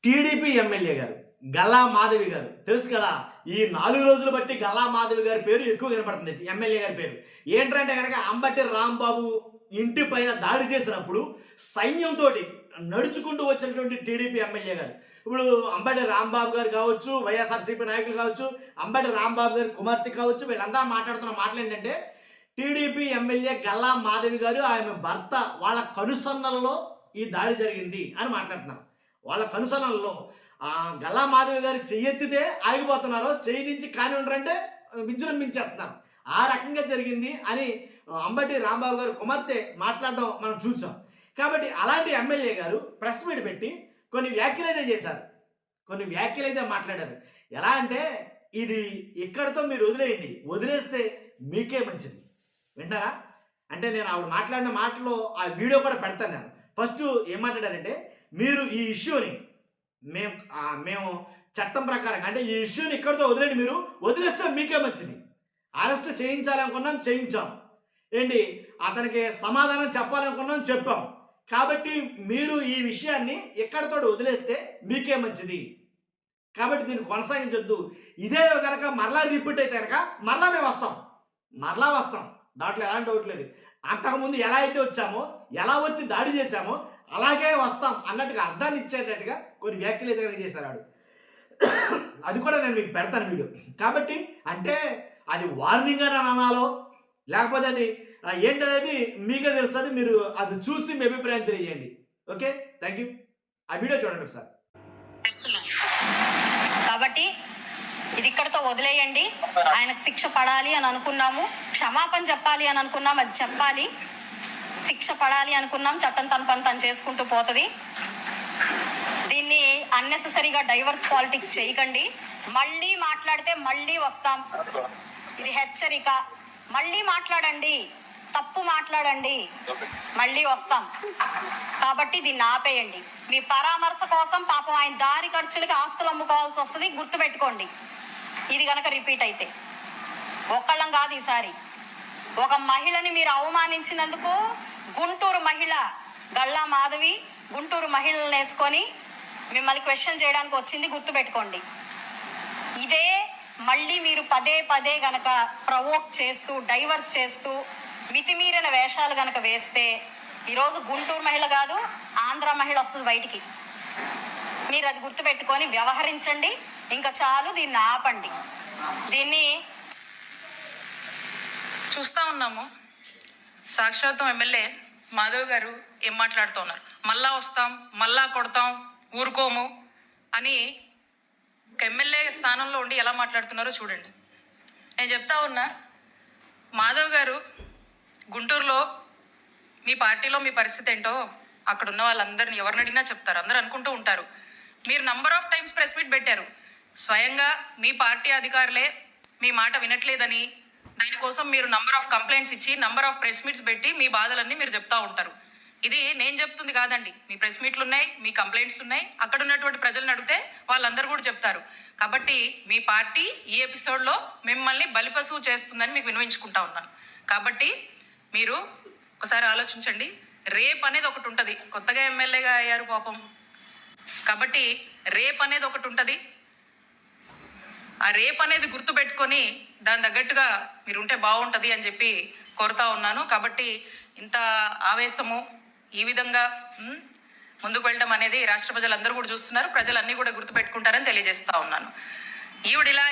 TDP MLA గారు గల్లా మాధవి గారు తెలుసు కదా. ఈ 4 రోజులు బట్టి గల్లా మాధవి గారి పేరు ఎక్కువ కనపడుతుంది, ఎమ్మెల్యే గారి పేరు. ఏంటంటే కనుక అంబటి రాంబాబు ఇంటి పైన దాడి చేసినప్పుడు సైన్యంతో నడుచుకుంటూ వచ్చినటువంటి టీడీపీ ఎమ్మెల్యే గారు. ఇప్పుడు అంబటి రాంబాబు గారు కావచ్చు, వైఎస్ఆర్సీపీ నాయకులు కావచ్చు, అంబటి రాంబాబు గారి కుమార్తె కావచ్చు, వీళ్ళంతా మాట్లాడుతున్న మాటలు ఏంటంటే టీడీపీ ఎమ్మెల్యే గల్లా మాధవి గారు ఆమె భర్త వాళ్ళ కనుసన్నలలో ఈ దాడి జరిగింది అని మాట్లాడుతున్నారు. వాళ్ళ కనుసన్నలలో గల్లా మాధవి గారు చెయ్యెత్తితే ఆగిపోతున్నారు, చెయ్యి దించి కాని ఉంటారంటే విజృంభించేస్తున్నారు. ఆ రకంగా జరిగింది అని అంబటి రాంబాబు గారు కుమార్తె మాట్లాడడం మనం చూసాం. కాబట్టి అలాంటి ఎమ్మెల్యే గారు ప్రెస్ మీట్ పెట్టి కొన్ని వ్యాఖ్యలు అయితే చేశారు, కొన్ని వ్యాఖ్యలు అయితే మాట్లాడారు. ఎలా అంటే ఇది ఇక్కడితో మీరు వదిలేయండి, వదిలేస్తే మీకే మంచిది. వింటారా? అంటే నేను ఆవిడ మాట్లాడిన మాటలో ఆ వీడియో కూడా పెడతాను. నేను ఫస్ట్ ఏం మాట్లాడారంటే, మీరు ఈ ఇష్యూని మేము చట్టం ప్రకారం అంటే ఈ ఇష్యూని ఇక్కడితో వదిలేండి, మీరు వదిలేస్తే మీకే మంచిది. అరెస్ట్ చేయించాలనుకున్నాం, చేయించాం. ఏంటి అతనికి సమాధానం చెప్పాలనుకున్నాం, చెప్పాం. కాబట్టి మీరు ఈ విషయాన్ని ఇక్కడితో వదిలేస్తే మీకే మంచిది. కాబట్టి దీన్ని కొనసాగించొద్దు. ఇదే కనుక మరలా రిపీట్ అయితే కనుక మరలా మేము మరలా వస్తాం. దాంట్లో ఎలాంటి డౌట్ లేదు. అంతకుముందు ఎలా అయితే వచ్చామో, ఎలా వచ్చి దాడి చేశామో అలాగే వస్తాం అన్నట్టుగా అర్థాన్ని ఇచ్చేటట్టుగా కొన్ని వ్యాఖ్యలు అయితే చేశారు ఆడు. అది కూడా నేను మీకు పెడతాను వీడియో. కాబట్టి అంటే అది వార్నింగ్ అని అనాలో లేకపోతే అది ఏంటనేది మీకే తెలుస్తుంది. మీరు అది చూసి మీ అభిప్రాయం తెలియజేయండి. Okay, thank you. ఆ వీడియో చూడండి ఒకసారి. కాబట్టి ఇది ఇక్కడితో వదిలేయండి. ఆయనకు శిక్ష పడాలి అని అనుకున్నాము, క్షమాపణ చెప్పాలి అని అనుకున్నాం, అది చెప్పాలి. శిక్ష పడాలి అనుకున్నాం, చట్టం తన పని తను చేసుకుంటూ పోతుంది. దీన్ని అన్నెసెసరీగా డైవర్స్ పాలిటిక్స్ చేయకండి. మళ్ళీ మాట్లాడితే మళ్ళీ వస్తాం, ఇది హెచ్చరిక. మళ్ళీ మాట్లాడండి, తప్పు మాట్లాడండి, మళ్ళీ వస్తాం. కాబట్టి దీన్ని ఆపేయండి. మీ పరామర్శ కోసం పాపం ఆయన దారి ఖర్చులకి ఆస్తులు అమ్ముకోవాల్సి వస్తుంది, గుర్తుపెట్టుకోండి. ఇది గనక రిపీట్ అయితే ఒక్కళ్ళం కాదు, ఈసారి ఒక మహిళని మీరు అవమానించినందుకు గుంటూరు మహిళ గల్లా మాధవి గుంటూరు మహిళలను వేసుకొని మిమ్మల్ని క్వశ్చన్ చేయడానికి వచ్చింది, గుర్తుపెట్టుకోండి. ఇదే మళ్ళీ మీరు పదే పదే గనక ప్రవోక్ చేస్తూ డైవర్స్ చేస్తూ మితిమీరిన వేషాలు గనక వేస్తే ఈరోజు గుంటూరు మహిళ కాదు, ఆంధ్ర మహిళ వస్తుంది బయటికి. మీరు అది గుర్తుపెట్టుకొని వ్యవహరించండి. ఇంకా చాలు, దీన్ని ఆపండి. దీన్ని చూస్తూ ఉన్నాము. సాక్షాత్తం ఎమ్మెల్యే మాధవ్ గారు ఏం మాట్లాడుతూ ఉన్నారు, మళ్ళా వస్తాం, మళ్ళా కొడతాం, ఊరుకోము అని ఒక ఎమ్మెల్యే స్థానంలో ఉండి ఎలా మాట్లాడుతున్నారో చూడండి. నేను చెప్తా ఉన్నా, మాధవ్ గారు గుంటూరులో మీ పార్టీలో మీ పరిస్థితి ఏంటో అక్కడ ఉన్న వాళ్ళందరినీ ఎవరిని అడిగినా చెప్తారు, అందరూ అనుకుంటూ ఉంటారు. మీరు number of times press meet పెట్టారు, స్వయంగా మీ పార్టీ అధికారులే మీ మాట వినట్లేదని దానికోసం మీరు నంబర్ ఆఫ్ కంప్లైంట్స్ ఇచ్చి నంబర్ ఆఫ్ ప్రెస్ మీట్స్ పెట్టి మీ బాధలన్నీ మీరు చెప్తా ఉంటారు. ఇది నేను చెప్తుంది కాదండి, మీ ప్రెస్ మీట్లు ఉన్నాయి, మీ కంప్లైంట్స్ ఉన్నాయి, అక్కడ ఉన్నటువంటి ప్రజలను అడిగితే వాళ్ళందరూ కూడా చెప్తారు. కాబట్టి మీ పార్టీ ఈ ఎపిసోడ్లో మిమ్మల్ని బలిపశువు చేస్తుందని మీకు వినవించుకుంటా ఉన్నాను. కాబట్టి మీరు ఒకసారి ఆలోచించండి. రేప్ అనేది ఒకటి ఉంటుంది, కొత్తగా ఎమ్మెల్యేగా అయ్యారు పాపం, కాబట్టి రేప్ అనేది ఒకటి ఉంటుంది. ఆ రేప్ అనేది గుర్తుపెట్టుకొని దాని తగ్గట్టుగా మీరు ఉంటే బాగుంటుంది అని చెప్పి కోరుతా ఉన్నాను. కాబట్టి ఇంత ఆవేశము ఈ విధంగా ముందుకు వెళ్ళడం అనేది రాష్ట్ర ప్రజలందరూ కూడా చూస్తున్నారు, ప్రజలన్నీ కూడా గుర్తుపెట్టుకుంటారని తెలియజేస్తా ఉన్నాను. ఈవిడిలా